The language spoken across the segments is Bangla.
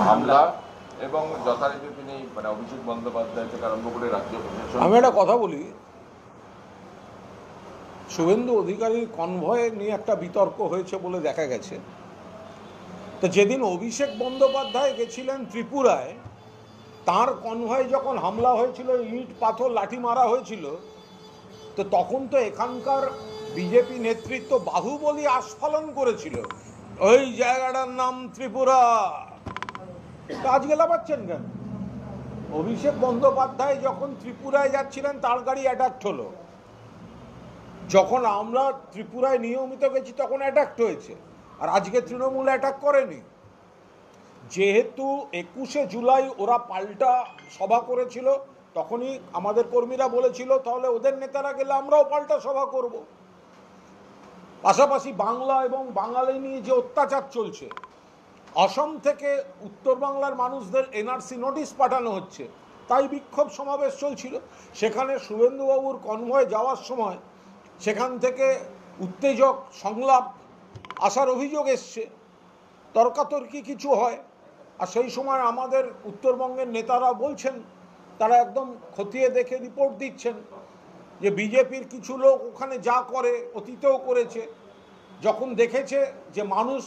হামলা এবং যথারীতি তিনি মানে অভিষেক বন্দ্যোপাধ্যায় থেকে আরম্ভ করে রাজ্য প্রশাসন। আমি একটা কথা বলি, শুভেন্দু অধিকারীর কনভয় নিয়ে একটা বিতর্ক হয়েছে বলে দেখা গেছে। তো যেদিন অভিষেক বন্দ্যোপাধ্যায় গেছিলেন ত্রিপুরায়, তার কনভয় যখন হামলা হয়েছিল, ইট পাথর লাঠি মারা হয়েছিল, তো তখন তো এখানকার বিজেপি নেতৃত্ব বাহুবলী আস্ফালন করেছিল, ওই জায়গাটার নাম ত্রিপুরা। আজকে লাফাচ্ছেন কেন? অভিষেক বন্দ্যোপাধ্যায় যখন ত্রিপুরায় যাচ্ছিলেন তার গাড়ি অ্যাটাক হলো, যখন আমরা ত্রিপুরায় নিয়মিত গেছি তখন অ্যাটাক হয়েছে, আর আজকে তৃণমূল অ্যাটাক করেনি। যেহেতু 21শে জুলাই ওরা পাল্টা সভা করেছিল, তখনই আমাদের কর্মীরা বলেছিল তাহলে ওদের নেতারা গেলে আমরাও পাল্টা সভা করব। পাশাপাশি বাংলা এবং বাঙালি নিয়ে যে অত্যাচার চলছে, অসম থেকে উত্তর বাংলার মানুষদের এনআরসি নোটিশ পাঠানো হচ্ছে, তাই বিক্ষোভ সমাবেশ চলছিল। সেখানে শুভেন্দুবাবুর কনভয় যাওয়ার সময় সেখান থেকে উত্তেজক সংলাপ আসার অভিযোগ এসছে, তর্কাতর্কি কিছু হয়। আর সেই সময় আমাদের উত্তরবঙ্গের নেতারা বলছেন, তারা একদম খতিয়ে দেখে রিপোর্ট দিচ্ছেন যে বিজেপির কিছু লোক ওখানে যা করে অতীতেও করেছে, যখন দেখেছে যে মানুষ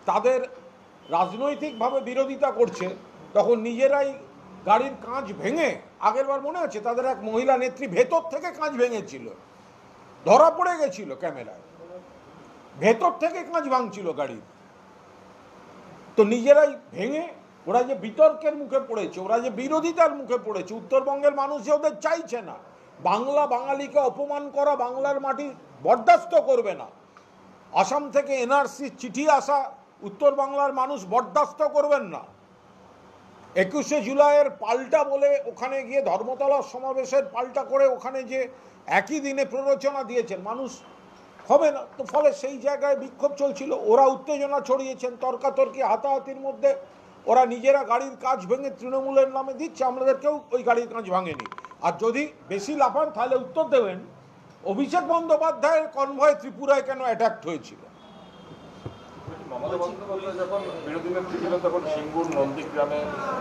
তাদের রাজনৈতিকভাবে বিরোধিতা করছে, তখন নিজেরাই গাড়ির কাঁচ ভেঙে, আগেরবার মনে আছে তাদের এক মহিলা নেত্রী ভেতর থেকে কাঁচ ভেঙেছিল, ধরা পড়ে গেছিল ক্যামেরায়, ভেতর থেকে কাঁচ ভাঙছিল গাড়ির। তো নিজেরাই ভেঙে, ওরা যে বিতর্কের মুখে পড়েছে, ওরা যে বিরোধিতার মুখে পড়েছে, উত্তরবঙ্গের মানুষ যে ওদের চাইছে না, বাংলা বাঙালিকে অপমান করা বাংলার মাটি বরদাস্ত করবে না, আসাম থেকে এনআরসি চিঠি আসা উত্তর বাংলার মানুষ বরদাস্ত করবেন না, 21শে জুলাইয়ের পাল্টা বলে ওখানে গিয়ে ধর্মতলার সমাবেশের পাল্টা করে ওখানে যে একই দিনে প্ররোচনা দিয়েছেন, মানুষ হবে না। তো ফলে সেই জায়গায় বিক্ষোভ চলছিল, ওরা উত্তেজনা ছড়িয়েছেন, তর্কাতর্কি হাতাহাতির মধ্যে ওরা নিজেরা গাড়ির কাঁচ ভেঙে তৃণমূলের নামে দিচ্ছে, আমাদেরকেও ওই গাড়ির কাঁচ ভাঙেনি। আর যদি বেশি লাফান তাহলে উত্তর দেবেন অভিষেক বন্দ্যোপাধ্যায়ের কনভয় ত্রিপুরায় কেন অ্যাটাক হয়েছিল। মমতা বন্দ্যোপাধ্যায় যখন বিরোধী নেত্রী ছিলেন তখন সিঙ্গুর নন্দীগ্রামে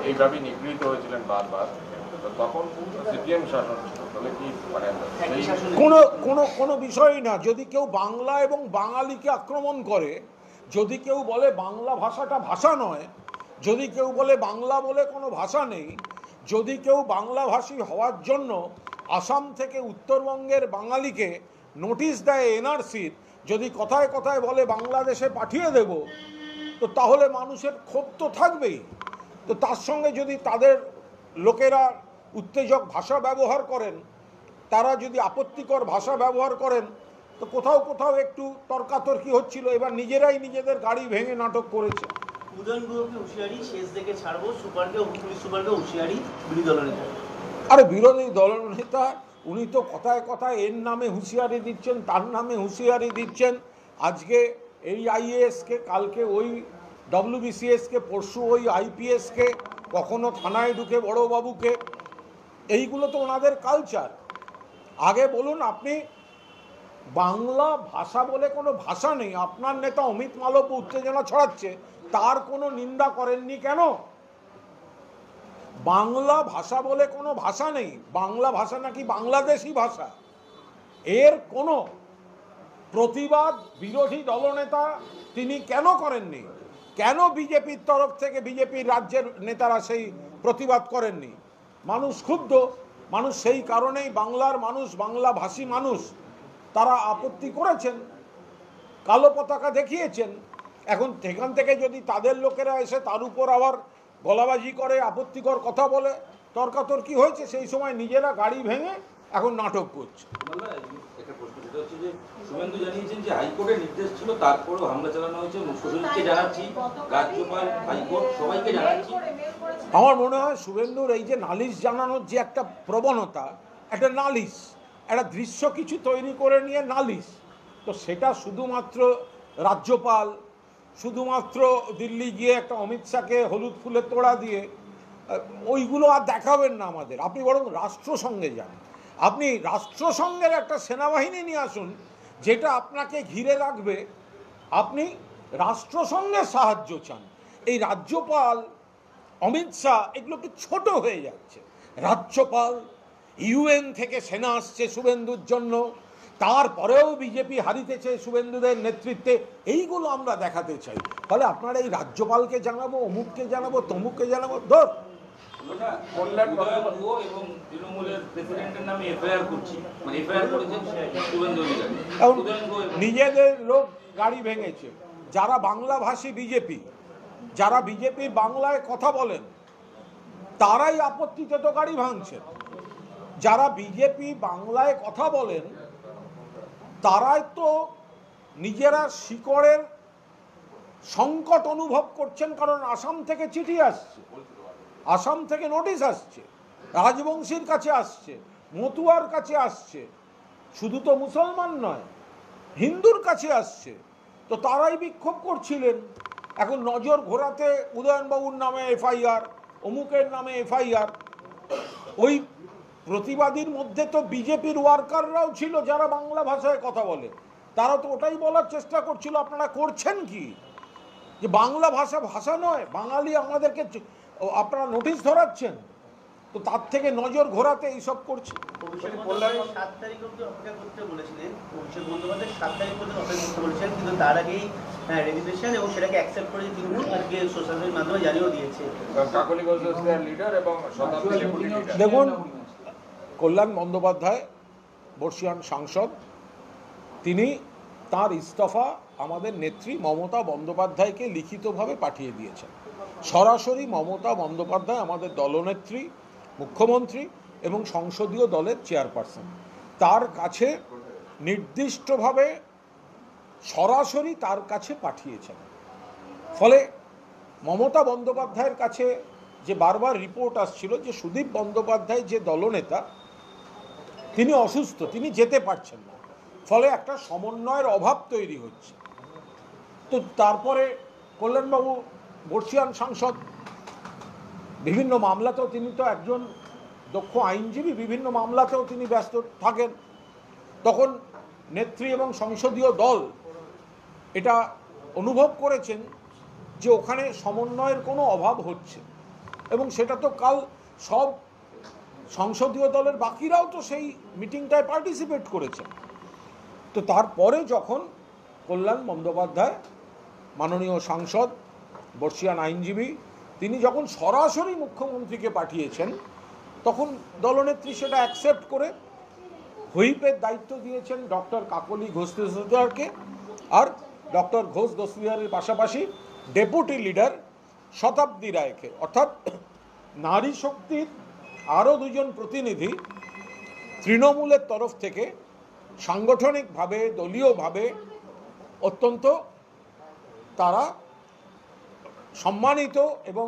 এইভাবেই নিগৃহীত হয়েছিলেন বারবার, তখন সিপিএম শাসন ছিল, তাহলে কি মানে কোনো বিষয়ই না। যদি কেউ বাংলা এবং বাঙালিকে আক্রমণ করে, যদি কেউ বলে বাংলা ভাষাটা ভাষা নয়, যদি কেউ বলে বাংলা বলে কোনো ভাষা নেই, যদি কেউ বাংলাভাষী হওয়ার জন্য আসাম থেকে উত্তরবঙ্গের বাঙালিকে নোটিশ দেয় এনআরসির, যদি কথায় কথায় বলে বাংলাদেশে পাঠিয়ে দেব, তো তাহলে মানুষের ক্ষোভ তো থাকবেই। তো তার সঙ্গে যদি তাদের লোকেরা উত্তেজক ভাষা ব্যবহার করেন, তারা যদি আপত্তিকর ভাষা ব্যবহার করেন, তো কোথাও কোথাও একটু তর্কাতর্কি হচ্ছিল। এবার নিজেরাই নিজেদের গাড়ি ভেঙে নাটক করেছে। আরে বিরোধী দলনেতা উনি তো কথায় কথায় এর নামে হুঁশিয়ারি দিচ্ছেন, তার নামে হুঁশিয়ারি দিচ্ছেন। আজকে এই আইএএসকে, কালকে ওই ডব্লিউবিসিএসকে, পরশু ওই আইপিএসকে, কখনো থানায় ঢুকে বড়োবাবুকে, এইগুলো তো ওনাদের কালচার। আগে বলুন, আপনি বাংলা ভাষা বলে কোনো ভাষা নেই, আপনার নেতা অমিত মালব্য উত্তেজনা ছড়াচ্ছে, তার কোনো নিন্দা করেননি কেন? বাংলা ভাষা বলে কোনো ভাষা নেই, বাংলা ভাষা নাকি বাংলাদেশি ভাষা, এর কোনো প্রতিবাদ বিরোধী দলনেতা তিনি কেন করেননি? কেন বিজেপির তরফ থেকে, বিজেপির রাজ্যের নেতারা সেই প্রতিবাদ করেননি? মানুষ ক্ষুব্ধ, মানুষ সেই কারণেই, বাংলার মানুষ, বাংলাভাষী মানুষ, তারা আপত্তি করেছেন, কালো পতাকা দেখিয়েছেন। এখন সেখান থেকে যদি তাদের লোকেরা এসে তার উপর আবার গলাবাজি করে, আপত্তিকর কথা বলে, তর্কাতর্কি হয়েছে, সেই সময় নিজেরা গাড়ি ভেঙে এখন নাটক করছে। শুভেন্দু জানিয়েছেন যে হাইকোর্টের নির্দেশ ছিল, তারপরেও হামলা চালানো হয়েছে, মুখ্যসচিবকে জানাচ্ছি, রাজ্যপাল, হাইকোর্ট সবাইকে জানাচ্ছি। আমার মনে হয় শুভেন্দুর এই যে নালিশ জানানোর যে একটা প্রবণতা, একটা নালিশ, একটা দৃশ্য কিছু তৈরি করে নিয়ে নালিশ, তো সেটা শুধুমাত্র রাজ্যপাল, শুধুমাত্র দিল্লি গিয়ে একটা অমিত শাহকে হলুদ ফুলের তোড়া দিয়ে ওইগুলো আর দেখাবেন না আমাদের। আপনি বরং রাষ্ট্রসংঘে যান, আপনি রাষ্ট্রসংঘের একটা সেনাবাহিনী নিয়ে আসুন যেটা আপনাকে ঘিরে রাখবে, আপনি রাষ্ট্রসংঘের সাহায্য চান। এই রাজ্যপাল অমিত শাহ এগুলোকে ছোট হয়ে যাচ্ছে। রাজ্যপাল, ইউএন থেকে সেনা আসছে শুভেন্দুর জন্য, তারপরেও বিজেপি হারিতেছে শুভেন্দুদের নেতৃত্বে, এইগুলো আমরা দেখাতে চাই। ফলে আপনারা এই রাজ্যপালকে জানাবো, অমুককে জানাবো, তমুককে জানাবো, ধর কল্যাণ গুহ এবং তৃণমূলের প্রেসিডেন্টের নামে এফআইআর করছি, মানে এফআইআর করেছেন শুভেন্দু অধিকারী। এখন নিজেদের লোক গাড়ি ভেঙেছে। যারা বাংলাভাষী বিজেপি, যারা বিজেপি বাংলায় কথা বলেন, তারাই আপত্তিতে তো গাড়ি ভাঙছেন। যারা বিজেপি বাংলায় কথা বলেন তারাই তো নিজেরা শিকড়ের সংকট অনুভব করছেন, কারণ আসাম থেকে চিঠি আসছে, আসাম থেকে নোটিশ আসছে, রাজবংশীর কাছে আসছে, মতুয়ার কাছে আসছে, শুধু তো মুসলমান নয়, হিন্দুর কাছে আসছে। তো তারাই বিক্ষোভ করছিলেন। এখন নজর ঘোরাতে উদয়নবাবুর নামে এফআইআর, অমুকের নামে এফআইআর। ওই প্রতিবাদীর মধ্যে তো বিজেপির ওয়ার্কাররাও ছিল যারা বাংলা ভাষায় কথা বলে, তারা তো ওটাই বলার চেষ্টা করছিল আপনারা করছেন কি, যে বাংলা ভাষা ভাষা নয়, বাঙালি আমাদেরকে আপনারা নোটিশ ধরাচ্ছেন। তো তার থেকে নজর ঘোরাতে এইসব করছে। 7 তারিখ অবধি অপেক্ষা করতে বলেছিলেন, অভিষেক বন্দ্যোপাধ্যায় 7 তারিখ পর্যন্ত অপেক্ষা করতে বলেছিলেন, কিন্তু তার আগেই রেজিগনেশন এবং সেটাকে অ্যাকসেপ্ট করে তৃণমূল আজকে সোশ্যাল মিডিয়ার মাধ্যমে জানিয়েও দিয়েছে। কাকলি ঘোষ লিডার এবং শতাব্দী ডেপুটি লিডার। দেখুন, কল্যাণ বন্দ্যোপাধ্যায় বর্ষীয়ান সাংসদ, তিনি তার ইস্তফা আমাদের নেত্রী মমতা বন্দ্যোপাধ্যায়কে লিখিতভাবে পাঠিয়ে দিয়েছেন। সরাসরি মমতা বন্দ্যোপাধ্যায় আমাদের দলনেত্রী, মুখ্যমন্ত্রী এবং সংসদীয় দলের চেয়ারপারসন, তার কাছে নির্দিষ্টভাবে সরাসরি তার কাছে পাঠিয়েছেন। ফলে মমতা বন্দ্যোপাধ্যায়ের কাছে যে বারবার রিপোর্ট আসছিল যে সুদীপ বন্দ্যোপাধ্যায় যে দলনেতা, তিনি অসুস্থ, তিনি যেতে পারছেন না, ফলে একটা সমন্বয়ের অভাব তৈরি হচ্ছে। তো তারপরে কল্যাণবাবু বর্ষীয়ান সাংসদ, বিভিন্ন মামলাতেও তিনি তো একজন দক্ষ আইনজীবী, বিভিন্ন মামলাতেও তিনি ব্যস্ত থাকেন। তখন নেত্রী এবং সংসদীয় দল এটা অনুভব করেছেন যে ওখানে সমন্বয়ের কোনো অভাব হচ্ছে, এবং সেটা তো কাল সব সংসদীয় দলের বাকিরাও তো সেই মিটিংটায় পার্টিসিপেট করেছেন। তো তারপরে যখন কল্যাণ বন্দ্যোপাধ্যায় মাননীয় সাংসদ, বর্ষীয়ান আইনজীবী, তিনি যখন সরাসরি মুখ্যমন্ত্রীকে পাঠিয়েছেন, তখন দলনেত্রী সেটা অ্যাকসেপ্ট করে হুইপের দায়িত্ব দিয়েছেন ডক্টর কাকলি ঘোষ দস্তিদারকে, আর ডক্টর ঘোষ দস্তিদারের পাশাপাশি ডেপুটি লিডার শতাব্দী রায়কে, অর্থাৎ নারী শক্তির আরও দুজন প্রতিনিধি তৃণমূলের তরফ থেকে সাংগঠনিকভাবে, দলীয়ভাবে অত্যন্ত তারা সম্মানিত এবং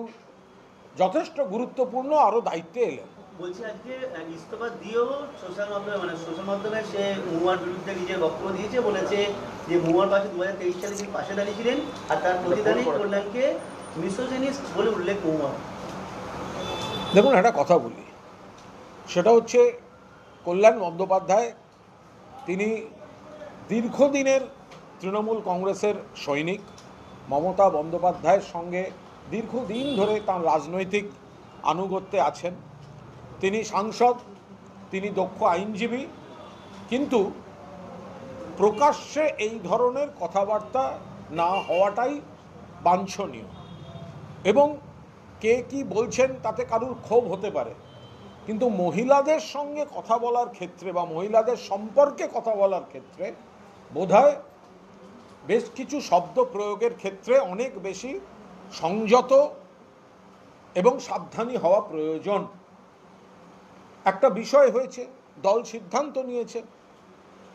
যথেষ্ট গুরুত্বপূর্ণ আরও দায়িত্বে এলেন। বলছি আজকে ইস্তফা দিয়েও সোশ্যাল মাধ্যমে সে মহুয়ার বিরুদ্ধে নিজের বক্তব্য দিয়েছে, বলেছে যে মহুয়ার পাশে 2023 সালে তিনি পাশে দাঁড়িয়েছিলেন, আর তার প্রতিদানে কল্যাণকে মিসোজিনিস্ট বলে উল্লেখ মহুয়া। দেখুন, একটা কথা বলি, সেটা হচ্ছে কল্যাণ বন্দ্যোপাধ্যায় তিনি দীর্ঘদিনের তৃণমূল কংগ্রেসের সৈনিক, মমতা বন্দ্যোপাধ্যায়ের সঙ্গে দীর্ঘদিন ধরে তার রাজনৈতিক আনুগত্যে আছেন, তিনি সাংসদ, তিনি দক্ষ আইনজীবী, কিন্তু প্রকাশ্যে এই ধরনের কথাবার্তা না হওয়াটাই বাঞ্ছনীয়। এবং কে কি বলছেন তাতে কারুর ক্ষোভ হতে পারে, কিন্তু মহিলাদের সঙ্গে কথা বলার ক্ষেত্রে বা মহিলাদের সম্পর্কে কথা বলার ক্ষেত্রে বোধহয় বেশ কিছু শব্দ প্রয়োগের ক্ষেত্রে অনেক বেশি সংযত এবং সাবধানী হওয়া প্রয়োজন। একটা বিষয় হয়েছে, দল সিদ্ধান্ত নিয়েছে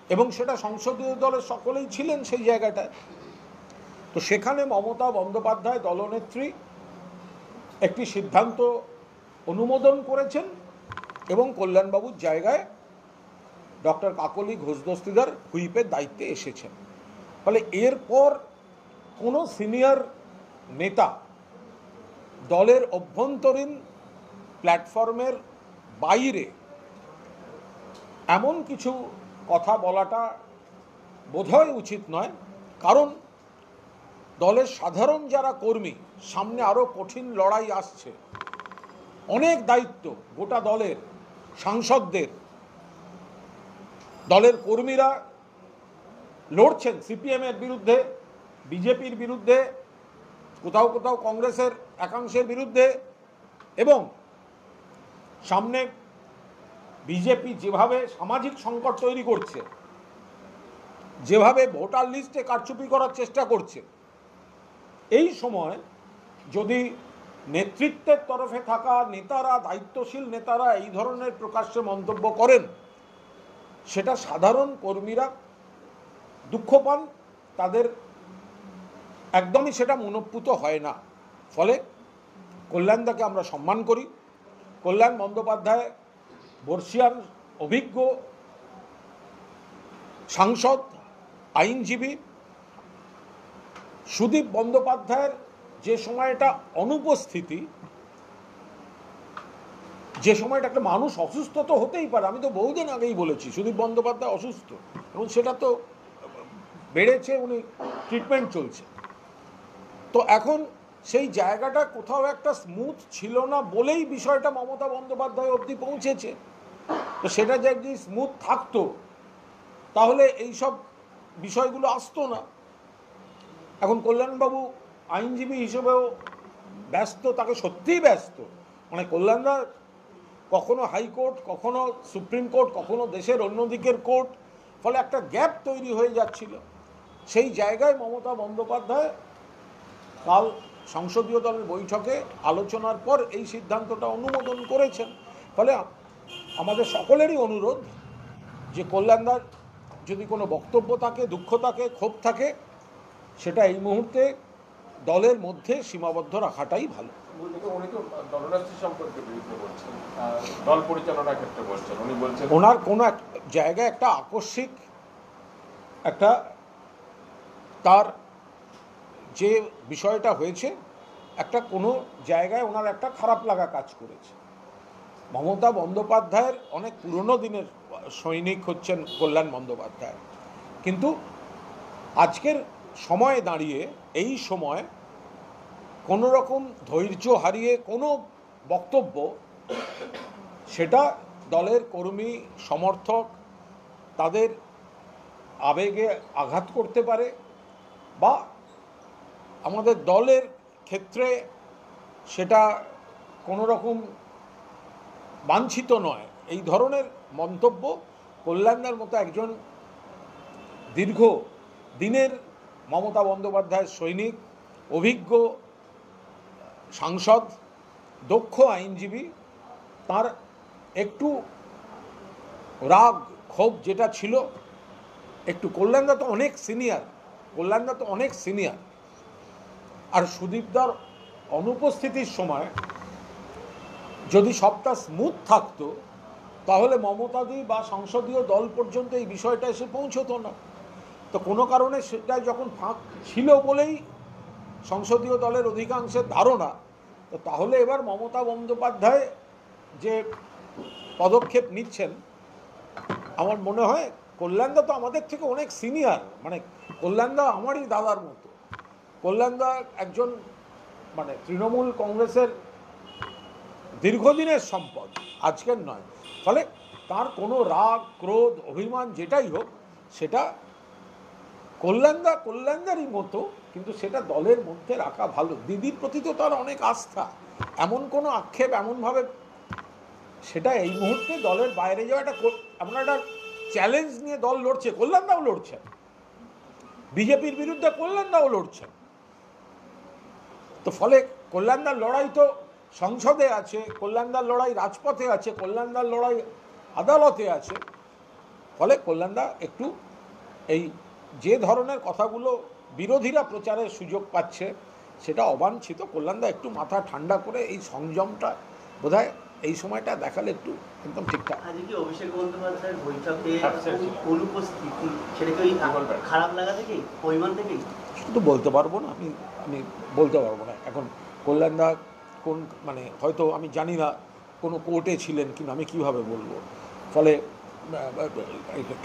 এবং সেটা সংসদীয় দলের সকলেই ছিলেন সেই জায়গাটায়। তো সেখানে মমতা বন্দ্যোপাধ্যায় দলনেত্রী একটি সিদ্ধান্ত অনুমোদন করেছেন এবং কল্যাণবাবুর জায়গায় ডক্টর কাকলি ঘোষ দস্তিদার হুইপের দায়িত্বে এসেছেন। ফলে এরপর কোনো সিনিয়র নেতা দলের অভ্যন্তরীণ প্ল্যাটফর্মের বাইরে এমন কিছু কথা বলাটা বোধহয় উচিত নয়, কারণ দলের সাধারণ যারা কর্মী, সামনে আরও কঠিন লড়াই আসছে, অনেক দায়িত্ব গোটা দলের, সাংসদদের, দলের কর্মীরা লড়ছেন সিপিএমের বিরুদ্ধে, বিজেপির বিরুদ্ধে, কোথাও কোথাও কংগ্রেসের একাংশের বিরুদ্ধে, এবং সামনে বিজেপি যেভাবে সামাজিক সংকট তৈরি করছে, যেভাবে ভোটার লিস্টে কারচুপি করার চেষ্টা করছে, এই সময় যদি নেতৃত্বের তরফে থাকা নেতারা, দায়িত্বশীল নেতারা এই ধরনের প্রকাশ্যে মন্তব্য করেন, সেটা সাধারণ কর্মীরা দুঃখ পান, তাদের একদমই সেটা মনোপুত হয় না। ফলে কল্যাণদাকে আমরা সম্মান করি। কল্যাণ বন্দ্যোপাধ্যায় বর্ষিয়ান, অভিজ্ঞ সাংসদ, আইনজীবী। সুদীপ বন্দ্যোপাধ্যায়ের যে সময়টা অনুপস্থিতি, যে সময়টা একটা মানুষ অসুস্থ তো হতেই পারে, আমি তো বহুদিন আগেই বলেছি সুদীপ বন্দ্যোপাধ্যায় অসুস্থ, এবং সেটা তো বেড়েছে, উনি ট্রিটমেন্ট চলছে। তো এখন সেই জায়গাটা কোথাও একটা স্মুথ ছিল না বলেই বিষয়টা মমতা বন্দ্যোপাধ্যায় অবধি পৌঁছেছে। তো সেটা যদি স্মুথ থাকতো তাহলে এইসব বিষয়গুলো আসতো না। এখন কল্যাণবাবু আইনজীবী হিসেবেও ব্যস্ত, তাকে সত্যিই ব্যস্ত। মানে কল্যাণদা কখনো হাইকোর্ট, কখনো সুপ্রিম কোর্ট, কখনো দেশের অন্য দিকের কোর্ট, ফলে একটা গ্যাপ তৈরি হয়ে যাচ্ছিল। সেই জায়গায় মমতা বন্দ্যোপাধ্যায় কাল সংসদীয় দলের বৈঠকে আলোচনার পর এই সিদ্ধান্তটা অনুমোদন করেছেন। ফলে আমাদের সকলেরই অনুরোধ যে কল্যাণদার যদি কোনো বক্তব্য থাকে, দুঃখ থাকে, ক্ষোভ থাকে, সেটা এই মুহূর্তে দলের মধ্যে সীমাবদ্ধ রাখাটাই ভালো। উনি তো দলরাষ্ট্র সম্পর্কে বিরুদ্ধে বলছেন, দল পরিচালনার ক্ষেত্রে বলছেন, উনি বলছেন ওনার কোনো এক জায়গায় একটা আকস্মিক একটা তার যে বিষয়টা হয়েছে, একটা কোনো জায়গায় ওনার একটা খারাপ লাগা কাজ করেছে। মমতা বন্দ্যোপাধ্যায়ের অনেক পুরনো দিনের সৈনিক হচ্ছেন কল্যাণ বন্দ্যোপাধ্যায়, কিন্তু আজকের সময়ে দাঁড়িয়ে, এই সময় কোনো রকম ধৈর্য হারিয়ে কোনো বক্তব্য, সেটা দলের কর্মী, সমর্থক, তাদের আবেগে আঘাত করতে পারে, বা আমাদের দলের ক্ষেত্রে সেটা কোনো রকম বাঞ্ছিত নয়। এই ধরনের মন্তব্য কল্যাণদার মতো একজন দীর্ঘ দিনের মমতা বন্দ্যোপাধ্যায়ের সৈনিক, অভিজ্ঞ সাংসদ, দক্ষ আইনজীবী, তার একটু রাগ ক্ষোভ যেটা ছিল একটু, কল্যাণদা তো অনেক সিনিয়র, আর সুদীপদার অনুপস্থিতির সময় যদি সবটা স্মুথ থাকতো তাহলে মমতাদি বা সংসদীয় দল পর্যন্ত এই বিষয়টা এসে পৌঁছতো না। তো কোনো কারণে সেটা যখন ফাঁক ছিল বলেই সংসদীয় দলের অধিকাংশের ধারণা, তো তাহলে এবার মমতা বন্দ্যোপাধ্যায় যে পদক্ষেপ নিচ্ছেন, আমার মনে হয় কল্যাণদা তো আমাদের থেকে অনেক সিনিয়র, মানে কল্যাণদা আমারই দাদার মতো। কল্যাণদা একজন মানে তৃণমূল কংগ্রেসের দীর্ঘদিনের সম্পদ, আজকের নয়। ফলে তার কোনো রাগ, ক্রোধ, অভিমান যেটাই হোক, সেটা কল্যাণদারই মতো, কিন্তু সেটা দলের মধ্যে রাখা ভালো। দিদির প্রতি তো তার অনেক আস্থা, এমন কোনো আক্ষেপ এমনভাবে, সেটা এই মুহূর্তে দলের বাইরে যাওয়াটা, এমন একটা চ্যালেঞ্জ নিয়ে দল লড়ছে, কল্যাণদাও লড়ছেন, বিজেপির বিরুদ্ধে কল্যাণদাও লড়ছেন। তো ফলে কল্যাণদার লড়াই তো সংসদে আছে, কল্যাণদার লড়াই রাজপথে আছে, কল্যাণদার লড়াই আদালতে আছে। ফলে কল্যাণদা একটু এই যে ধরনের কথাগুলো বিরোধীরা প্রচারের সুযোগ পাচ্ছে, সেটা অবাঞ্ছিত। কল্যাণদা একটু মাথা ঠান্ডা করে এই সংযমটা বোধহয় এই সময়টা দেখালে একটু একদম ঠিকঠাক। আজকে কি অভিষেক বন্দ্যোপাধ্যায়ের বৈঠকে অনুপস্থিতি, সেটা কি খারাপ লাগা থেকেই, পরিমাণ থেকেই? সেটা তো বলতে পারবো না, আমি বলতে পারবো না এখন। কল্যাণদা কোন, মানে হয়তো আমি জানি না কোনো কোর্টে ছিলেন কিনা, আমি কিভাবে বলবো। ফলে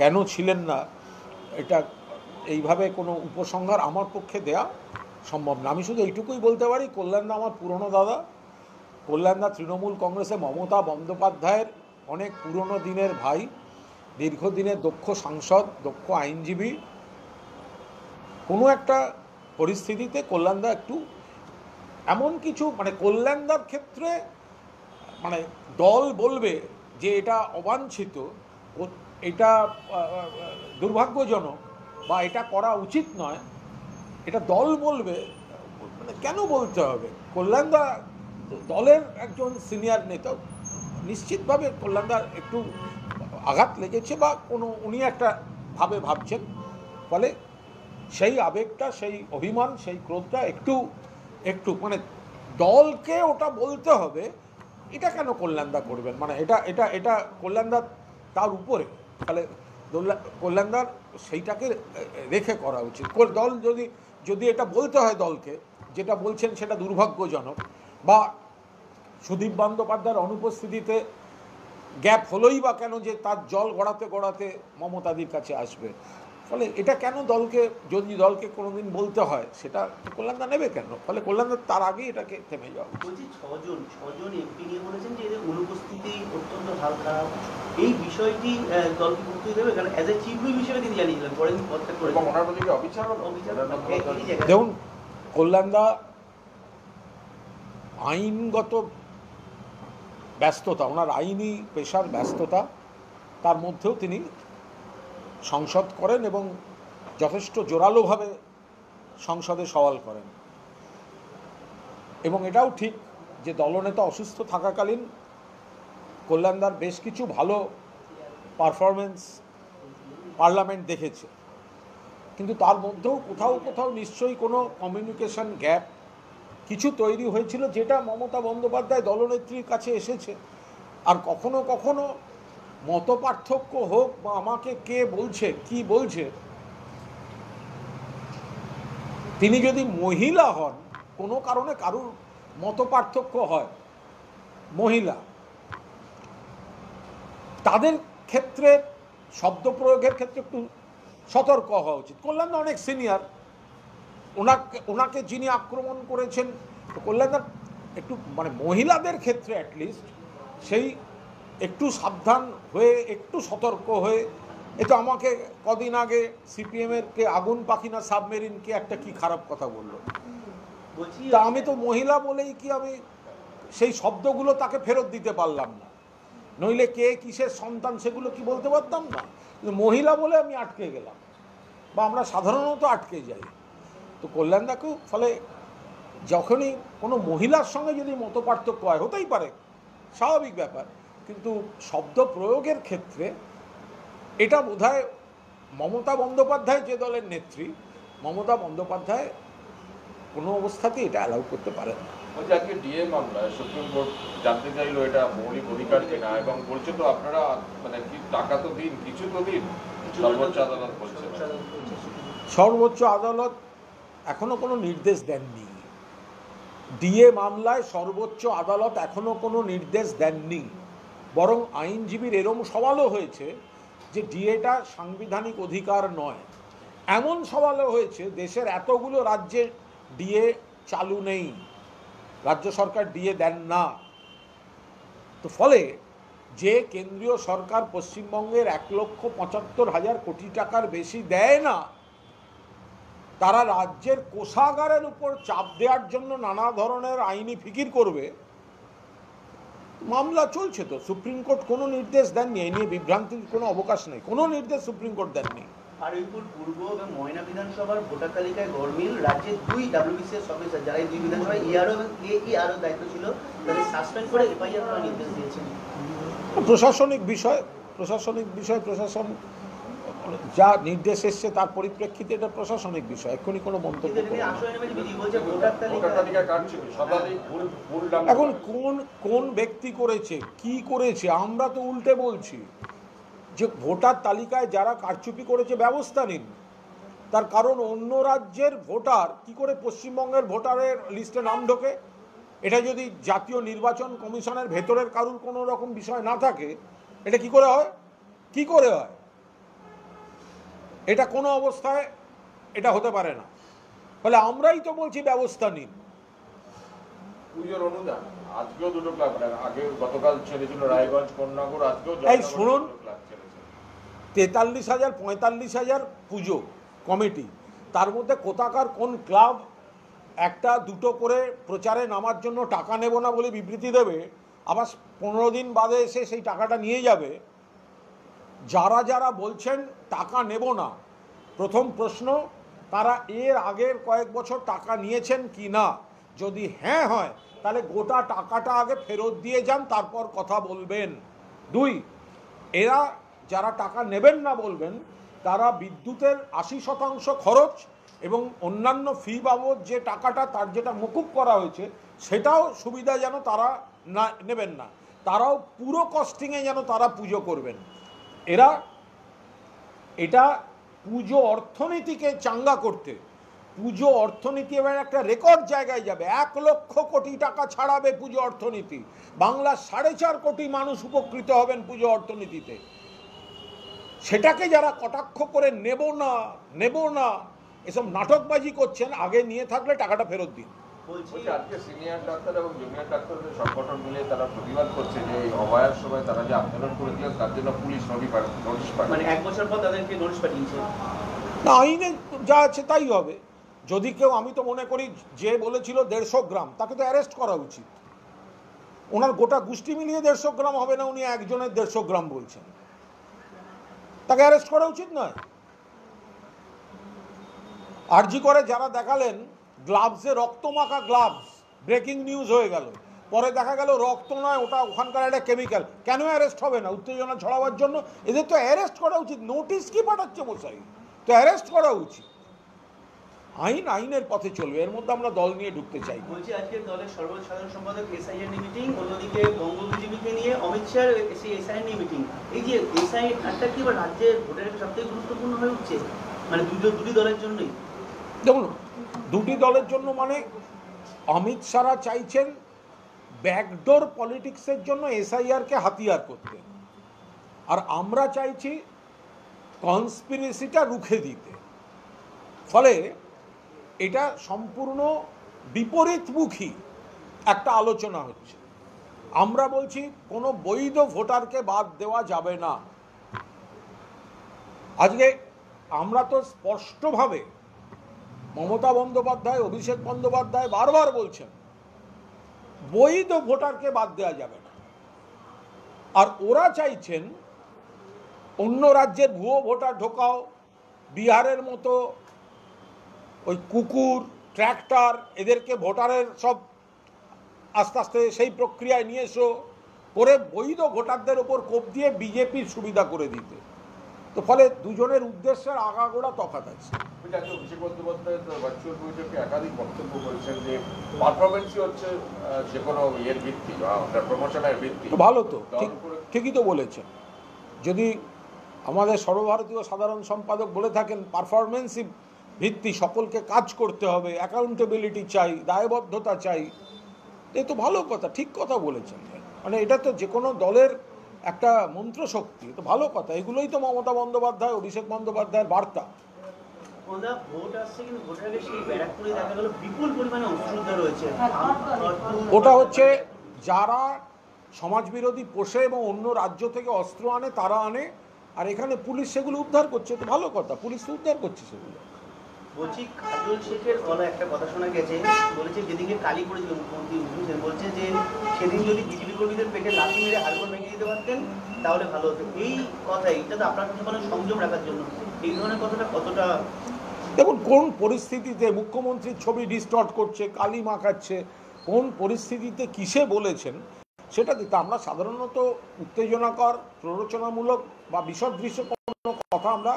কেন ছিলেন না, এটা এইভাবে কোনো উপসংহার আমার পক্ষে দেয়া সম্ভব না। আমি শুধু এইটুকুই বলতে পারি, কল্যাণদা আমার পুরনো দাদা, কল্যাণদা তৃণমূল কংগ্রেসে মমতা বন্দ্যোপাধ্যায়ের অনেক পুরনো দিনের ভাই, দীর্ঘদিনের দক্ষ সাংসদ, দক্ষ আইনজীবী। কোনো একটা পরিস্থিতিতে কল্যাণদা একটু এমন কিছু মানে কল্যাণদার ক্ষেত্রে মানে দল বলবে যে এটা অবাঞ্ছিত, এটা দুর্ভাগ্যজনক বা এটা করা উচিত নয়, এটা দল বলবে, মানে কেন বলতে হবে? কল্যাণদা দলের একজন সিনিয়র নেতা, নিশ্চিতভাবে কল্যাণদার একটু আঘাত লেগেছে বা কোনো উনি একটা ভাবছেন, ফলে সেই আবেগটা, সেই অভিমান, সেই ক্রোধটা একটু মানে দলকে ওটা বলতে হবে, এটা কেন কল্যাণদা করবেন? মানে এটা কল্যাণদা তার উপরে, ফলে কল্যাণদার সেইটাকে রেখে করা উচিত। দল যদি এটা বলতে হয় দলকে, যেটা বলছেন সেটা দুর্ভাগ্যজনক, বা সুদীপ বন্দ্যোপাধ্যায়ের অনুপস্থিতিতে গ্যাপ হলোই বা কেন যে তার জল গড়াতে মমতাদির কাছে আসবে, ফলে এটা কেন দলকে, যদি দলকে কোনোদিন বলতে হয় সেটা কল্যাণদা নেবে কেন? ফলে কল্যাণদা তার আগেই এটাকে থেমে যাওয়া। বলছি ছজন এমপি নিয়ে বলেছেন যে এদের অনুপস্থিতি অত্যন্ত হাল খারাপ, এই বিষয়টি দলকে গুরুত্ব দেবে, কারণ অ্যাজ এ চিফ হুইপ হিসেবে তিনি জানিয়েছিলেন, পরে তিনি পদত্যাগ করেছেন। এবং ওনার প্রতি কি অবিচার হলো? দেখুন, কল্যাণদা আইনগত ব্যস্ততা, ওনার আইনি পেশার ব্যস্ততা, তার মধ্যেও তিনি সংসদ করেন এবং যথেষ্ট জোরালোভাবে সংসদে সওয়াল করেন। এবং এটাও ঠিক যে দলনেতা অসুস্থ থাকাকালীন কল্যাণদার বেশ কিছু ভালো পারফরমেন্স পার্লামেন্ট দেখেছে, কিন্তু তার মধ্যেও কোথাও নিশ্চয়ই কোনো কমিউনিকেশন গ্যাপ কিছু তৈরি হয়েছিল, যেটা মমতা বন্দ্যোপাধ্যায় দলনেত্রীর কাছে এসেছে। আর কখনো কখনো মত পার্থক্য হোক বা আমাকে কে বলছে কি বলছে, তিনি যদি মহিলা হন, কোনো কারণে কারুর মত পার্থক্য হয়, মহিলা, তাদের ক্ষেত্রে শব্দ প্রয়োগের ক্ষেত্রে একটু সতর্ক হওয়া উচিত। কল্যাণদা অনেক সিনিয়র, ওনাকে যিনি আক্রমণ করেছেন, কল্যাণদা একটু মানে মহিলাদের ক্ষেত্রে অ্যাটলিস্ট সেই একটু সাবধান হয়ে, একটু সতর্ক হয়ে। এ তো আমাকে কদিন আগে সিপিএমের কে আগুন পাখি না সাবমেরিনকে একটা কি খারাপ কথা বললো, তা আমি তো মহিলা বলেই কি আমি সেই শব্দগুলো তাকে ফেরত দিতে পারলাম না, নইলে কে কিসের সন্তান সেগুলো কি বলতে পারতাম না, মহিলা বলে আমি আটকে গেলাম, বা আমরা সাধারণত আটকে যাই। তো কল্যাণদাকেও, ফলে যখনই কোনো মহিলার সঙ্গে যদি মত পার্থক্য হয়, হতেই পারে, স্বাভাবিক ব্যাপার, কিন্তু শব্দ প্রয়োগের ক্ষেত্রে এটা বোধহয় মমতা বন্দ্যোপাধ্যায় যে দলের নেত্রী, মমতা বন্দ্যোপাধ্যায় কোনো অবস্থাতেই এটা অ্যালাউ করতে পারেন না। ওই যে আজকে ডিএ মামলায় সুপ্রিম কোর্ট জানতে চাইলো এটা মৌলিক অধিকার কিনা, এবং বলছে তো আপনারা মানে কি টাকা তো দিন, কিছু তো দিন, সর্বোচ্চ আদালত বলছে। সর্বোচ্চ আদালত এখনো কোনো নির্দেশ দেননি। ডিএ মামলায় সর্বোচ্চ আদালত এখনো কোনো নির্দেশ দেননি, বরং আইনজীবীর এরম সওয়ালও হয়েছে যে ডিএটা সাংবিধানিক অধিকার নয়। এমন সওয়ালও হয়েছে, দেশের এতগুলো রাজ্যে ডিএ চালু নেই, রাজ্য সরকার ডিএ দেন না। তো ফলে যে কেন্দ্রীয় সরকার পশ্চিমবঙ্গের 1,75,000 কোটি টাকার বেশি দেয় না, তারা রাজ্যের কোষাগারের উপর চাপ দেওয়ার জন্য নানা ধরনের আইনি ফিকির করবে। মামলা চলছে তো, সুপ্রিম কোর্ট কোনো নির্দেশ দেননি, এই নিয়ে বিভ্রান্তির কোনো অবকাশ নেই, কোনো নির্দেশ সুপ্রিম কোর্ট দেননি। আরিপুর পূর্ব এবং ময়না বিধানসভার ভোটার তালিকায় গরমিল, রাজ্যের 2 WBCS অফিসার যারা এই 2 বিধানসভায় ইআরও এবং AERও দায়িত্ব ছিল, তাদের সাসপেন্ড করে এফআইআর করার নির্দেশ দিয়েছেন। প্রশাসনিক বিষয় প্রশাসন যা নির্দেশ এসছে তার পরিপ্রেক্ষিতে এটা প্রশাসনিক বিষয়, এক্ষুনি কোনো মন্তব্য করব না। এখন কোন ব্যক্তি করেছে, কি করেছে, আমরা তো উল্টে বলছি যে ভোটার তালিকায় যারা কারচুপি করেছে ব্যবস্থা নিন। তার কারণ অন্য রাজ্যের ভোটার কি করে পশ্চিমবঙ্গের ভোটারের লিস্টে নাম ঢোকে? এটা যদি জাতীয় নির্বাচন কমিশনের ভেতরের কারুর কোনো রকম বিষয় না থাকে, এটা কি করে হয়? এটা কোনো অবস্থায় এটা হতে পারে না। ফলে আমরাই তো বলছি ব্যবস্থা নিন। পুজোর অনুদান আজকেও দুটো ক্লাব, আগে গতকাল ছেড়েছিল রায়গঞ্জ কোন্নগর, আজকেও এই শুনুন, ক্লাব ছেড়েছে। 43,000 45,000 পুজো কমিটি, তার মধ্যে কোথাকার কোন ক্লাব একটা দুটো করে প্রচারে নামার জন্য টাকা নেব না বলে বিবৃতি দেবে, আবার 15 দিন বাদে এসে সেই টাকাটা নিয়ে যাবে। যারা যারা বলছেন টাকা নেব না, প্রথম প্রশ্ন, তারা এর আগের কয়েক বছর টাকা নিয়েছেন কি না? যদি হ্যাঁ হয় তাহলে গোটা টাকাটা আগে ফেরত দিয়ে যান, তারপর কথা বলবেন। 2, এরা যারা টাকা নেবেন না বলবেন, তারা বিদ্যুতের 80% খরচ এবং অন্যান্য ফি বাবদ যে টাকাটা তার যেটা মকুব করা হয়েছে সেটাও সুবিধা যেন তারা না নেবেন না, তারাও পুরো কস্টিংয়ে যেন তারা পুজো করবেন। এরা এটা পুজো অর্থনীতিকে চাঙ্গা করতে, পুজো অর্থনীতি এবার একটা রেকর্ড জায়গায় যাবে। 1 লক্ষ কোটি টাকা ছাড়াবে পুজো অর্থনীতি। বাংলার 4.5 কোটি মানুষ উপকৃত হবেন পুজো অর্থনীতিতে। সেটাকে যারা কটাক্ষ করে নেব না এসব নাটকবাজি করছেন, আগে নিয়ে থাকলে টাকাটা ফেরত দিন। বলছি আজকে সিনিয়র ডাক্তার এবং জুনিয়র ডাক্তারদের সংগঠন মিলে তারা প্রতিবাদ করছে যে এই অভয়ার সময় তারা যে আন্দোলন করেছিলেন তার জন্য পুলিশ নোটিশ পাঠায়, মানে 1 বছর পর তাদেরকে নোটিশ পাঠিয়েছে। না, আইনে যা আছে তাই হবে। যদি কেউ, আমি তো মনে করি যে বলেছিল 150 গ্রাম, তাকে তো অ্যারেস্ট করা উচিত। ওনার গোটা গোষ্ঠী মিলিয়ে 150 গ্রাম হবে না, উনি একজনের 150 গ্রাম বলছেন, তাকে অ্যারেস্ট করা উচিত নয়? আরজি করে যারা দেখালেন গ্লাভসে রক্তমাখা গ্লাভস, ব্রেকিং নিউজ হয়ে গেল, পরে দেখা গেল রক্ত নয়, ওটা ওখানকার একটা কেমিক্যাল, কেন অ্যারেস্ট হবে না? উত্তেজনা ছড়াবার জন্য। এদের তো অ্যারেস্ট করা উচিত। নোটিশ কি পাঠাচ্ছে মশাই? তো অ্যারেস্ট করা উচিত। আইনের পথে চলবে, এর মধ্যে আমরা দল নিয়ে ঢুকতে চাই। বলছি আজকে দলের সর্বসাধারণ সম্পাদক এসআইএর মিটিং, অন্যদিকে বঙ্গবিজেপিকে নিয়ে অমিত শাহ এসআইএর নিয়ে মিটিং। এই যে এসআই একটা কি এবার রাজ্যের ভোটের সবথেকে গুরুত্বপূর্ণ হয়ে উঠছে, মানে দুটি দলের জন্যই। দেখুন, দুটি দলের জন্য মানে অমিত শাহ চাইছেন ব্যাকডোর পলিটিক্সের জন্য এসআইআরকে হাতিয়ার করতে, আর আমরা চাইছি কনস্পিরেসিটা রুখে দিতে। ফলে এটা সম্পূর্ণ বিপরীতমুখী একটা আলোচনা হচ্ছে। আমরা বলছি কোনো বৈধ ভোটারকে বাদ দেওয়া যাবে না। আজকে আমরা তো স্পষ্টভাবে, মমতা বন্দ্যোপাধ্যায়, অভিষেক বন্দ্যোপাধ্যায় বারবার বলছেন বৈধ ভোটারকে বাদ দেওয়া যাবে না, আর ওরা চাইছেন অন্য রাজ্যের ভুয়ো ভোটার ঢোকাও, বিহারের মতো ওই কুকুর, ট্র্যাক্টর, এদেরকে ভোটারের সব আস্তে আস্তে সেই প্রক্রিয়ায় নিয়ে এসো করে বৈধ ভোটারদের ওপর কোপ দিয়ে বিজেপির সুবিধা করে দিতে। তো ফলে দুজনের উদ্দেশ্যের আগাগোড়া তফাৎ আছে। অভিষেক বন্দ্যোপাধ্যায় ভার্চুয়াল বৈঠকে একাধিক বক্তব্য করেছেন যে পারফরমেন্সই হচ্ছে যে কোনো ইয়ের ভিত্তি বা প্রমোশনের ভিত্তি। ভালো তো, ঠিকই তো বলেছেন। যদি আমাদের সর্বভারতীয় সাধারণ সম্পাদক বলে থাকেন পারফরমেন্সই ভিত্তি, সকলকে কাজ করতে হবে, অ্যাকাউন্টেবিলিটি চাই, দায়বদ্ধতা চাই, এই তো ভালো কথা, ঠিক কথা বলেছেন। মানে এটা তো যে কোনো দলের একটা মন্ত্রশক্তি, তো ভালো কথা। এগুলোই তো মমতা বন্দ্যোপাধ্যায়, অভিষেক বন্দ্যোপাধ্যায়ের বার্তা। ভোট আসছে কিন্তু ভোটের আগে সেই ব্যারাকপুরে দেখা গেল বিপুল পরিমাণে অস্ত্রোদ্ধার রয়েছে। ওটা হচ্ছে যারা সমাজবিরোধী পোষে এবং অন্য রাজ্য থেকে অস্ত্র আনে, তারা আনে, আর এখানে পুলিশ সেগুলো উদ্ধার করছে, তো ভালো কথা, পুলিশ তো উদ্ধার করছে সেগুলো। বলছি কাজল শেখের গলা একটা কথা শোনা গেছে, বলেছে যেদিকে কালি পড়েছিল মুখ্যমন্ত্রী বুঝলেন, বলছে যে সেদিন যদি বিজেপি কর্মীদের পেটে লাথি মেরে হাড়গোড় ভেঙে দিতে পারতেন তাহলে ভালো হতো। এই কথাই, এটা তো আপনার কাছে মানে সংযম রাখার জন্য, এই ধরনের কথাটা কতটা? দেখুন, কোন পরিস্থিতিতে মুখ্যমন্ত্রীর ছবি ডিস্টর্ট করছে, কালি মাখাচ্ছে, কোন পরিস্থিতিতে কিসে বলেছেন সেটা দিতে আমরা সাধারণত উত্তেজনাকর, প্ররোচনামূলক বা বিসদৃশ্য কোনো কথা আমরা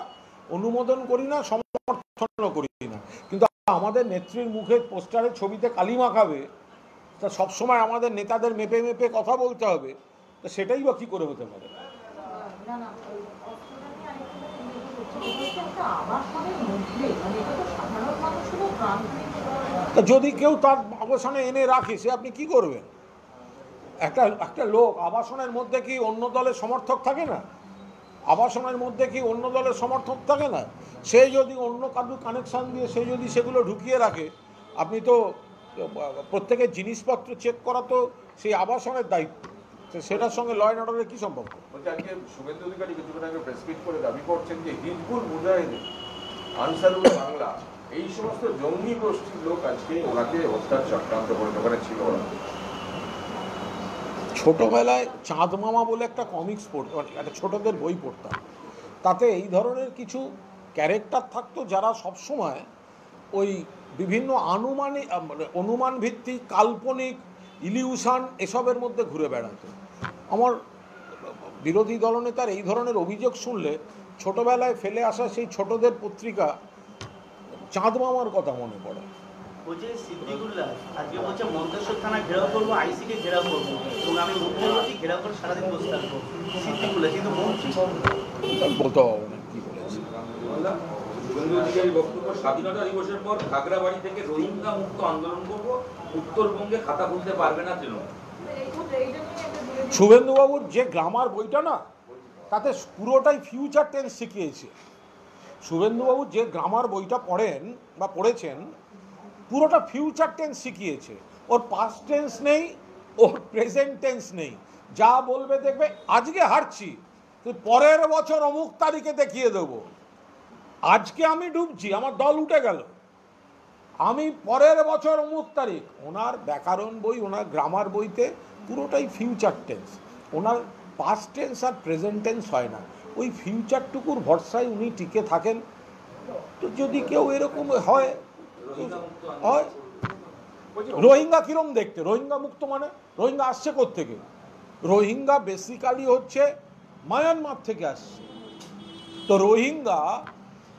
অনুমোদন করি না, সমর্থনও করি না। কিন্তু আমাদের নেত্রীর মুখে পোস্টারের ছবিতে কালি মাখাবে, তা সবসময় আমাদের নেতাদের মেপে মেপে কথা বলতে হবে, তো সেটাই বা কী করে হতে পারে? তা যদি কেউ তার আবাসনে এনে রাখে, সে আপনি কি করবেন? একটা লোক আবাসনের মধ্যে কি অন্য দলের সমর্থক থাকে না? আবাসনের মধ্যে কি অন্য দলের সমর্থক থাকে না? সে যদি অন্য কারো কানেকশান দিয়ে সে যদি সেগুলো ঢুকিয়ে রাখে, আপনি তো প্রত্যেকের জিনিসপত্র চেক করা তো সেই আবাসনের দায়িত্ব, তো সেটার সঙ্গে ল অ্যান্ড অর্ডারের কী সম্পর্ক? বলছে আজকে শুভেন্দু অধিকারী কিছুক্ষণ আগে প্রেস মিট করে দাবি করছেন যে হিজবুল মুজাহিদিন, আনসারুল বাংলা, এই সমস্ত জঙ্গি গোষ্ঠীর লোক আজকে ওনাকে হত্যার চক্রান্ত করে ওখানে ছিল ওরা। ছোটবেলায় চাঁদ মামা বলে একটা কমিক্স একটা ছোটদের বই পড়তাম, তাতে এই ধরনের কিছু ক্যারেক্টার থাকতো যারা সবসময় ওই বিভিন্ন অনুমান ভিত্তিক কাল্পনিক ইলিউশন এসবের মধ্যে ঘুরে বেড়াতো। আমার বিরোধী দলনেতার এই ধরনের অভিযোগ শুনলে ছোটবেলায় ফেলে আসা সেই ছোটদের পত্রিকা চাঁদ মামার কথা মনে পড়ে। বলছে সিদ্দিকুল্লাহ আজকে বলছে মন্তেশ্বর থানা ঘেরাও করবো, আইসিকে ঘেরাও করবো, এবং আমি মুখ্যমন্ত্রী ঘেরাও করে সারাদিন বসে থাকবো। সিদ্দিকুল্লাহ কিন্তু মন্ত্রী বলতে হবে না কি বলেছে। শুভেন্দু অধিকারী বক্তব্য, স্বাধীনতা দিবসের পর খাগড়াবাড়ি থেকে রোহিঙ্গা মুক্ত আন্দোলন করবো, উত্তরবঙ্গে খাতা খুলতে পারবে না তৃণমূল। শুভেন্দুবাবুর যে গ্রামার বইটা না, তাতে পুরোটাই ফিউচার টেন্স শিখিয়েছে। শুভেন্দুবাবু যে গ্রামার বইটা পড়েন বা পড়েছেন, পুরোটা ফিউচার টেন্স শিখিয়েছে। ওর পাস্ট টেন্স নেই, ওর প্রেজেন্ট টেন্স নেই। যা বলবে দেখবে আজকে হারছি, তুই পরের বছর অমুক তারিখে দেখিয়ে দেবো। আজকে আমি ডুবছি, আমার দল উঠে গেল, আমি পরের বছর অমুক তারিখ। ওনার ব্যাকরণ বই, ওনার গ্রামার বইতে পুরোটাই ফিউচার টেন্স। ওনার পাস্ট টেন্স আর প্রেজেন্ট টেন্স হয় না। ওই ফিউচারটুকুর ভরসায় উনি টিকে থাকেন। তো যদি কেউ এরকম হয়, রোহিঙ্গা কিরম দেখতে? রোহিঙ্গা মুক্ত মানে রোহিঙ্গা আসছে কোত্থেকে? রোহিঙ্গা বেসিক্যালি হচ্ছে মায়ানমার থেকে আসছে। তো রোহিঙ্গা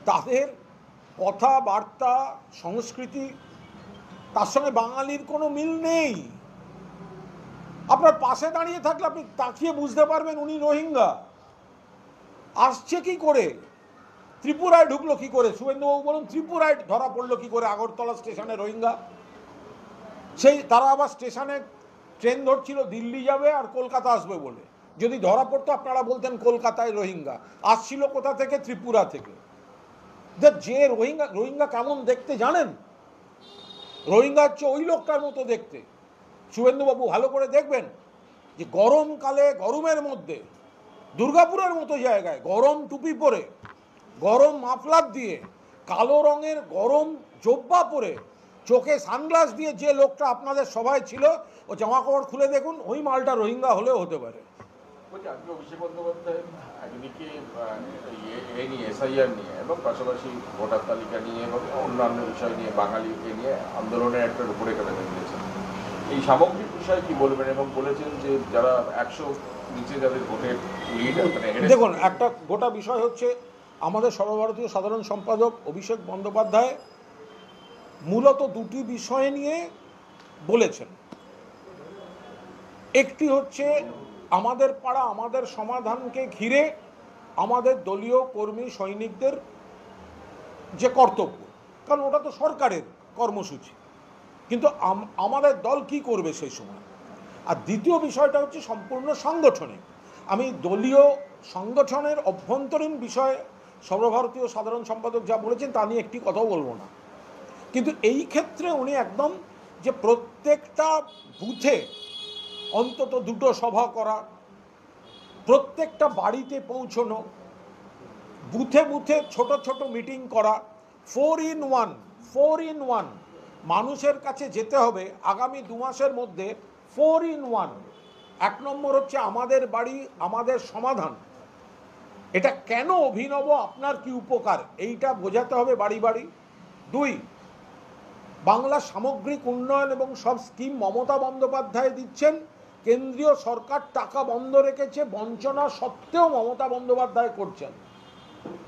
তাদের কথাবার্তা, সংস্কৃতি, তার সঙ্গে বাঙালির কোনো মিল নেই। আপনার পাশে দাঁড়িয়ে থাকলে আপনি তাকিয়ে বুঝতে পারবেন উনি রোহিঙ্গা। আসছে কি করে? ত্রিপুরায় ঢুকলো কি করে? শুভেন্দুবাবু বলুন, ত্রিপুরায় ধরা পড়লো কি করে আগরতলা স্টেশনে রোহিঙ্গা? সেই তারা আবার স্টেশনে ট্রেন ধরছিল দিল্লি যাবে আর কলকাতা আসবে বলে। যদি ধরা পড়তো আপনারা বলতেন কলকাতায় রোহিঙ্গা। আসছিল কোথা থেকে? ত্রিপুরা থেকে। যে রোহিঙ্গা কেমন দেখতে জানেন? রোহিঙ্গা হচ্ছে ওই লোকটার মতো দেখতে। শুভেন্দুবাবু ভালো করে দেখবেন যে গরমকালে, গরমের মধ্যে দুর্গাপুরের মতো জায়গায় গরম টুপি পরে, গরম মাফলার দিয়ে, কালো রঙের গরম জোব্বা পরে, চোখে সানগ্লাস দিয়ে যে লোকটা আপনাদের সবাই ছিল, ও জামা কাপড় খুলে দেখুন, ওই মালটা রোহিঙ্গা হলেও হতে পারে। বলছি আজকে অভিষেক বন্দ্যোপাধ্যায় একদিকে এই নিয়ে এসআইআর নিয়ে এবং পাশাপাশি ভোটার তালিকা নিয়ে এবং অন্যান্য বিষয় নিয়ে বাঙালিকে নিয়ে আন্দোলনের একটা রূপরেখা দিয়েছেন। এই সামগ্রিক বিষয়ে কি বলবেন? এবং বলেছেন যে যারা 100 নিচে যাদের ভোটের লিড, দেখুন, একটা গোটা বিষয় হচ্ছে আমাদের সর্বভারতীয় সাধারণ সম্পাদক অভিষেক বন্দ্যোপাধ্যায় মূলত দুটি বিষয় নিয়ে বলেছেন। একটি হচ্ছে আমাদের পাড়া আমাদের সমাধানকে ঘিরে আমাদের দলীয় কর্মী সৈনিকদের যে কর্তব্য, কারণ ওটা তো সরকারের কর্মসূচি, কিন্তু আমাদের দল কি করবে সেই সময়। আর দ্বিতীয় বিষয়টা হচ্ছে সম্পূর্ণ সাংগঠনিক। আমি দলীয় সংগঠনের অভ্যন্তরীণ বিষয়ে সর্বভারতীয় সাধারণ সম্পাদক যা বলেছেন তা নিয়ে একটি কথাও বলবো না, কিন্তু এই ক্ষেত্রে উনি একদম যে প্রত্যেকটা বুথে অন্তত 2টো সভা করা, প্রত্যেকটা বাড়িতে পৌঁছনো, বুথে বুথে ছোট ছোট মিটিং করা, 4 in 1 মানুষের কাছে যেতে হবে আগামী 2 মাসের মধ্যে। 4 in 1। 1 নম্বর হচ্ছে আমাদের বাড়ি আমাদের সমাধান, এটা কেন অভিনব, আপনার কি উপকার, এইটা বোঝাতে হবে বাড়ি বাড়ি। 2, বাংলা সামগ্রিক উন্নয়ন এবং সব স্কিম মমতা বন্দ্যোপাধ্যায় দিচ্ছেন, কেন্দ্রীয় সরকার টাকা বন্ধ রেখেছে, বঞ্চনা সত্ত্বেও মমতা বন্দ্যোপাধ্যায় করছেন।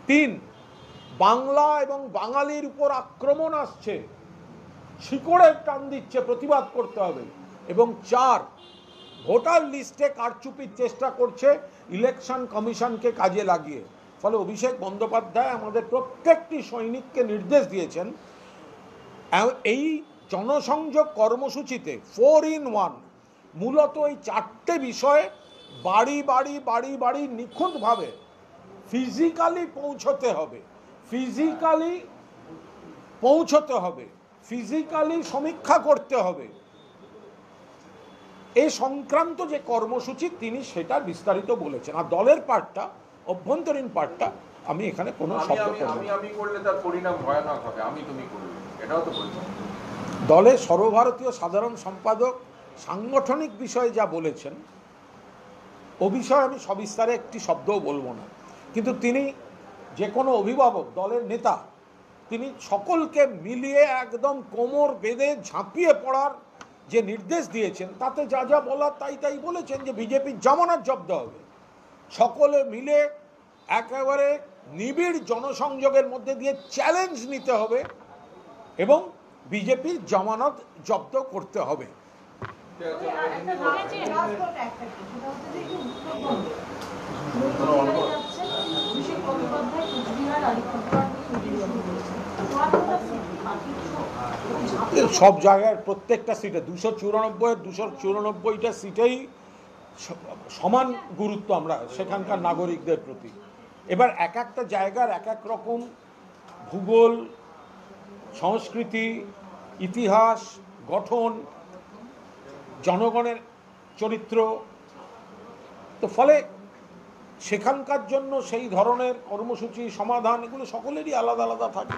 3, বাংলা এবং বাঙালির উপর আক্রমণ আসছে, শিকড়ের টান দিচ্ছে, প্রতিবাদ করতে হবে। এবং 4, ভোটার লিস্টে কারচুপির চেষ্টা করছে ইলেকশন কমিশনকে কাজে লাগিয়ে। ফলে অভিষেক বন্দ্যোপাধ্যায় আমাদের প্রত্যেকটি সৈনিককে নির্দেশ দিয়েছেন এই জনসংযোগ কর্মসূচিতে 4 in 1 মূলত এই 4টে বিষয়ে বাড়ি বাড়ি বাড়ি বাড়ি নিখুঁতভাবে ফিজিক্যালি পৌঁছতে হবে। ফিজিক্যালি সমীক্ষা করতে হবে এই সংক্রান্ত যে কর্মসূচি তিনি সেটা বিস্তারিত বলেছেন। আর দলের পার্টটা, অভ্যন্তরীণ পার্টটা আমি এখানে কোনো শব্দ করব না। আমি করলে তার পরিণাম ভয়ানক হবে, তুমি করলে, এটাও তো বলছি। দলের সর্বভারতীয় সাধারণ সম্পাদক সাংগঠনিক বিষয়ে যা বলেছেন ও বিষয়ে আমি সবিস্তারে একটি শব্দও বলবো না, কিন্তু তিনি যে কোনো অভিভাবক, দলের নেতা, তিনি সকলকে মিলিয়ে একদম কোমর বেঁধে ঝাঁপিয়ে পড়ার যে নির্দেশ দিয়েছেন তাতে যা যা বলার তাই তাই বলেছেন যে বিজেপির জামানত জব্দ হবে, সকলে মিলে একেবারে নিবিড় জনসংযোগের মধ্যে দিয়ে চ্যালেঞ্জ নিতে হবে এবং বিজেপির জামানত জব্দ করতে হবে। সব জায়গায় প্রত্যেকটা সিটে 294-294টা সিটেই সমান গুরুত্ব আমরা সেখানকার নাগরিকদের প্রতি। এবার এক একটা জায়গার এক এক রকম ভূগোল, সংস্কৃতি, ইতিহাস, গঠন, জনগণের চরিত্র, তো ফলে সেখানকার জন্য সেই ধরনের কর্মসূচি, সমাধান, এগুলো সকলেরই আলাদা আলাদা থাকে।